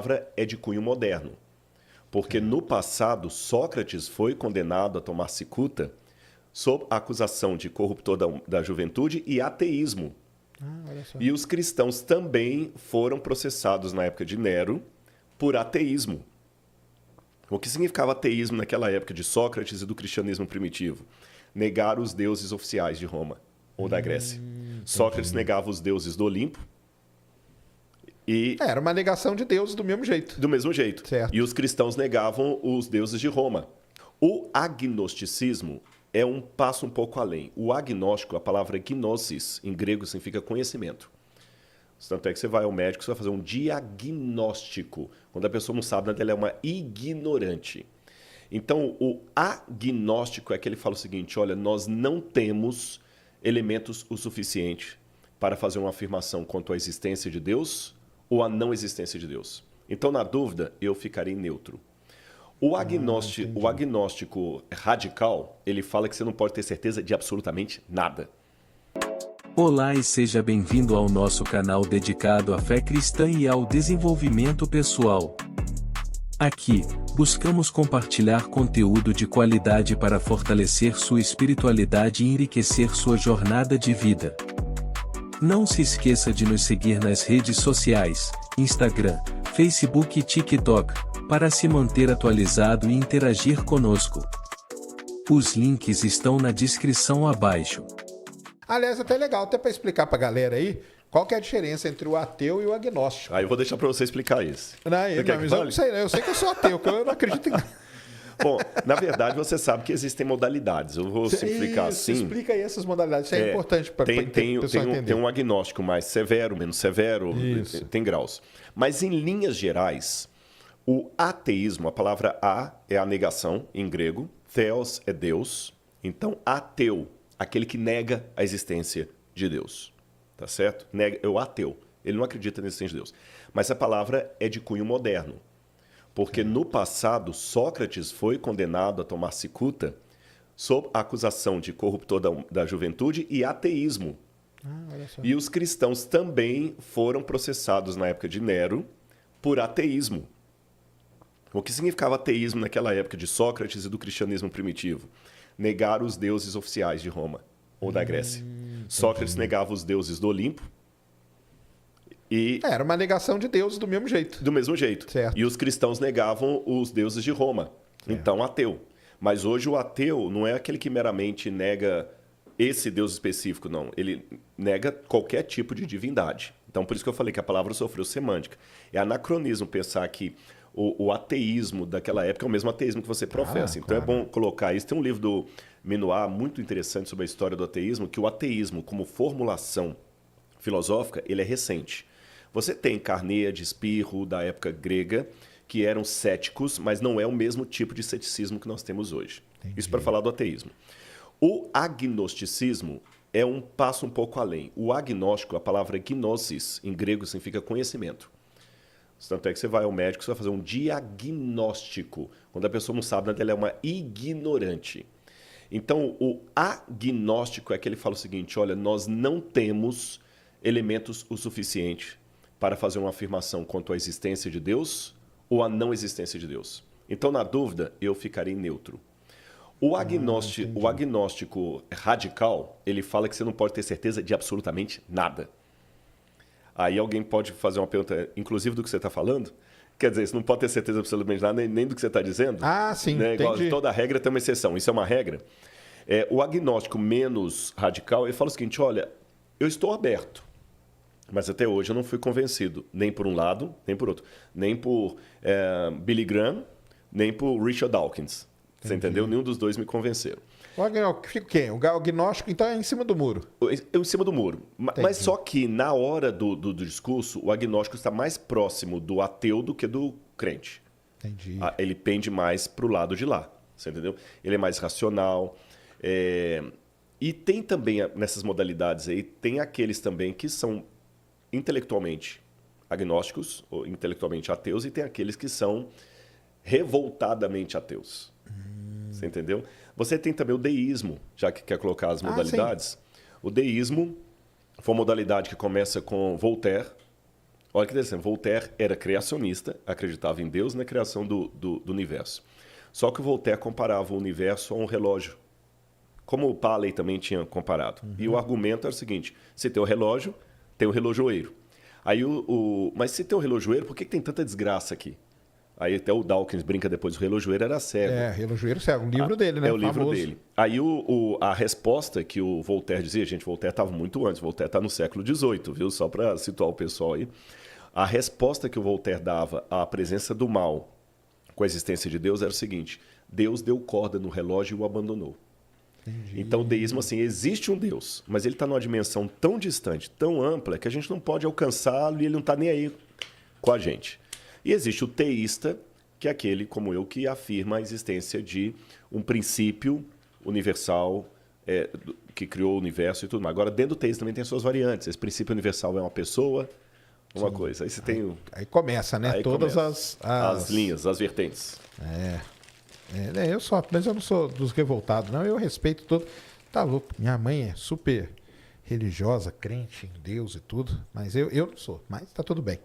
palavra é de cunho moderno, porque no passado Sócrates foi condenado a tomar cicuta sob a acusação de corruptor da juventude e ateísmo. Olha só. E os cristãos também foram processados na época de Nero por ateísmo. O que significava ateísmo naquela época de Sócrates e do cristianismo primitivo? Negar os deuses oficiais de Roma ou da Grécia. Sócrates negava os deuses do Olimpo e Era uma negação de Deus do mesmo jeito. do mesmo jeito. Certo. E os cristãos negavam os deuses de Roma. O agnosticismo é um passo um pouco além. O agnóstico, a palavra gnosis, em grego, significa conhecimento. Tanto é que você vai ao médico, você vai fazer um diagnóstico. Quando a pessoa não sabe nada, ela é uma ignorante. Então, o agnóstico é que ele fala o seguinte: olha, nós não temos elementos o suficiente para fazer uma afirmação quanto à existência de Deus ou à não existência de Deus. Então, na dúvida, eu ficarei neutro. O agnóstico radical, ele fala que você não pode ter certeza de absolutamente nada. Olá e seja bem-vindo ao nosso canal dedicado à fé cristã e ao desenvolvimento pessoal. Aqui, buscamos compartilhar conteúdo de qualidade para fortalecer sua espiritualidade e enriquecer sua jornada de vida. Não se esqueça de nos seguir nas redes sociais, Instagram, Facebook e TikTok, para se manter atualizado e interagir conosco. Os links estão na descrição abaixo. Aliás, até legal, até para explicar para a galera aí, qual que é a diferença entre o ateu e o agnóstico. Aí eu vou deixar para você explicar isso. Não, Você quer que mas fale? eu sei que eu sou ateu, que eu não acredito em nada. Bom, na verdade, você sabe que existem modalidades. Eu vou simplificar Isso, assim. explica aí essas modalidades, isso é importante para o pessoal entender. Tem um agnóstico mais severo, menos severo, Isso. tem graus. Mas, em linhas gerais, o ateísmo, a palavra a é a negação, em grego, theos é Deus. Então, ateu, aquele que nega a existência de Deus. Tá certo? É o ateu. Ele não acredita na existência de Deus. Mas a palavra é de cunho moderno. Porque no passado, Sócrates foi condenado a tomar cicuta sob a acusação de corruptor da juventude e ateísmo. Olha só. E os cristãos também foram processados na época de Nero por ateísmo. O que significava ateísmo naquela época de Sócrates e do cristianismo primitivo? Negar os deuses oficiais de Roma ou da Grécia. Sócrates negava os deuses do Olimpo e Era uma negação de Deus do mesmo jeito. do mesmo jeito. Certo. E os cristãos negavam os deuses de Roma. Então, ateu. Mas hoje o ateu não é aquele que meramente nega esse Deus específico, não. Ele nega qualquer tipo de divindade. Então, por isso que eu falei que a palavra sofreu semântica. É anacronismo pensar que o ateísmo daquela época é o mesmo ateísmo que você professa. Então, é bom colocar isso. Tem um livro do Minuar muito interessante sobre a história do ateísmo, que o ateísmo, como formulação filosófica, ele é recente. Você tem Carneades, Pirro, da época grega, que eram céticos, mas não é o mesmo tipo de ceticismo que nós temos hoje. Entendi. Isso para falar do ateísmo. O agnosticismo é um passo um pouco além. O agnóstico, a palavra gnosis, em grego, significa conhecimento. Tanto é que você vai ao médico, você vai fazer um diagnóstico. Quando a pessoa não sabe nada, ela é uma ignorante. Então, o agnóstico é que ele fala o seguinte: olha, nós não temos elementos o suficiente para fazer uma afirmação quanto à existência de Deus ou à não existência de Deus. Então, na dúvida, eu ficarei neutro. O agnóstico radical, ele fala que você não pode ter certeza de absolutamente nada. Aí alguém pode fazer uma pergunta, inclusive do que você está falando? Quer dizer, você não pode ter certeza absolutamente de nada, nem do que você está dizendo? Ah, sim, né? Igual, entendi. toda regra tem uma exceção. Isso é uma regra. O agnóstico menos radical, ele fala o seguinte: olha, eu estou aberto, mas até hoje eu não fui convencido, nem por um lado, nem por outro. Nem por Billy Graham, nem por Richard Dawkins. Você entendeu? Nenhum dos dois me convenceram. O agnóstico quem? O agnóstico, então, é em cima do muro. Em cima do muro. Mas só que na hora do discurso, o agnóstico está mais próximo do ateu do que do crente. Entendi. Ele pende mais para o lado de lá. Você entendeu? Ele é mais racional. E tem também, nessas modalidades aí, tem aqueles também que são intelectualmente agnósticos, ou intelectualmente ateus, e tem aqueles que são revoltadamente ateus. Você entendeu? Você tem também o deísmo, já que quer colocar as modalidades. O deísmo foi uma modalidade que começa com Voltaire Olha que interessante, Voltaire era criacionista, acreditava em Deus na criação do universo. Só que o Voltaire comparava o universo a um relógio, como o Paley também tinha comparado. E o argumento era o seguinte, se tem o relógio, tem o relojoeiro. Aí mas se tem o relojoeiro, por que tem tanta desgraça aqui? Aí até o Dawkins brinca depois, o relojoeiro era cego. Relojoeiro cego, o livro dele, né? É o livro famoso. dele. Aí a resposta que o Voltaire dizia, gente, Voltaire estava muito antes, Voltaire está no século XVIII, viu? Só para situar o pessoal aí. A resposta que o Voltaire dava à presença do mal com a existência de Deus era o seguinte, Deus deu corda no relógio e o abandonou. Entendi. Então o deísmo, assim, existe um Deus, mas ele está numa dimensão tão distante, tão ampla, que a gente não pode alcançá-lo e ele não está nem aí com a gente. E existe o teísta, que é aquele, como eu, que afirma a existência de um princípio universal que criou o universo e tudo mais. Agora, dentro do teísmo também tem as suas variantes. Esse princípio universal é uma pessoa, uma coisa. Aí você tem... Aí começa, né? Aí Todas começa. As linhas, as vertentes. Mas eu não sou dos revoltados, não. Eu respeito todo. Tá louco. Minha mãe é super religiosa, crente em Deus e tudo. Mas eu não sou. Mas tá tudo bem.